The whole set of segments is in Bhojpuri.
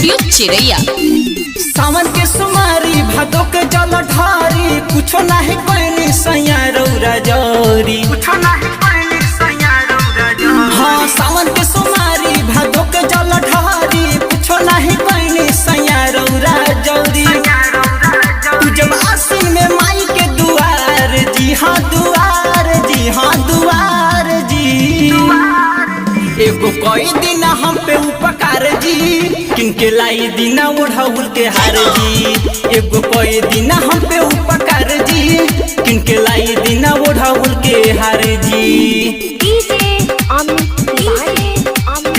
स्टूडियो चिरैया। सावन के सुमारी भादो के जल ढारी कुछो नहीं कोई सैया रौरा जौरी हाँ सावन के सुमारी भादो के जल ढारी कुछो नहीं कोई सैया रौरा जौरी तू जब आसीन में माई के दुआर जी हाँ दुआर जी हाँ दुआर जी एगो कोई दिन हम पे उपकार जी किनके लाई दिन ओढ़ाउल के हार जी एगो कोई दिन हम पे उपकार जी किनके लाई दिन ओढ़ाउल के हार जी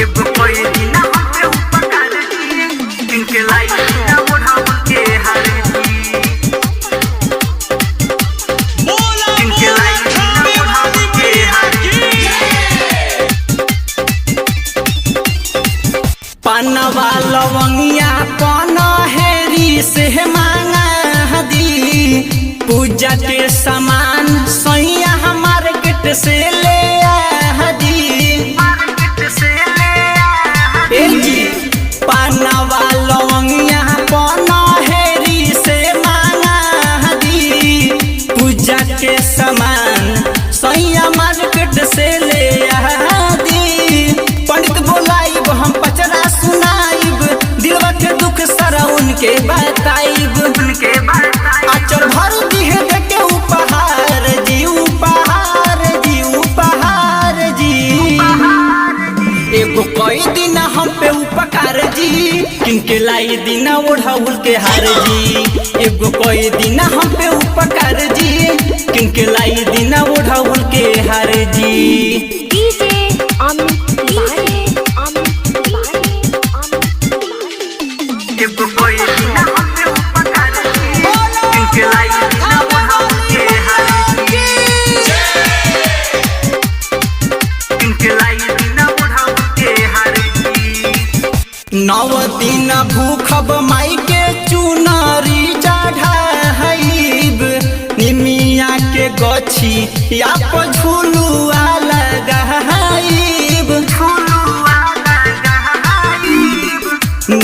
एगो कोई दिन हम पे उपकार जी किनके लाई दिन ओढ़ाउल के हार जी किनके लाई दिन ओढ़ाउल के हार जी पनवा लवंगिया पनहेरी से मांगा दी पूजा के सामान सैया मार्केट से ले दी पनवा लवंगिया पनहेरी से मांगा दी पूजा के सामान सैया मार्केट से ले दी पंडित बोलाइब हम पचरा सुनाइब दिलवा के दुख सारा उनके बताइब आचर भर दिहे देके उपहार जी उपहार जी उपहार जी एगो कोई दिन हम पे उपकार जी किनके लाई दिन ओढ़ाउल के हार जी एगो कोई दिन हम पे उपकार जी किनके लाई दिन ओढ़ाउल के हार जी एगो कोई दिन हम पे उपकार जी किनके लाई दिन ओढ़ाउल के हार जी किनके लाई दिन ओढ़ाउल के हार जी 9 दिन भूखब माई के चुनरी चढ़ाइब निमिया के गछी या पर झुलुआ लगाइब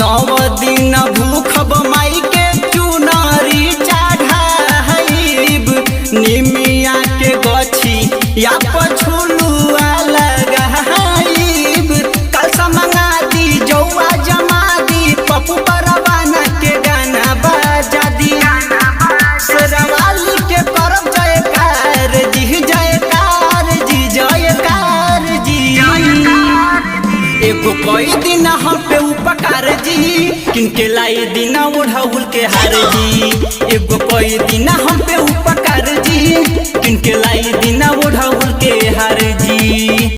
9 दिन भूखब माई के चुनरी चढ़ाइब निमिया के गछी या पर झुलुआ लगाइब कलसा मंगा दी जौआ जमा दी पप्पू परवाना के गाना बजा दी शेरवाली के करब जयकार जी जयकार जी जयकार जी एगो कोई दिन हम पे उपकार जी किनके लाई दिन ओढ़ाउल के हार जी एगो कोई दिन हम पे उपकार जी किनके लाई दिन ओढ़ाउल के हार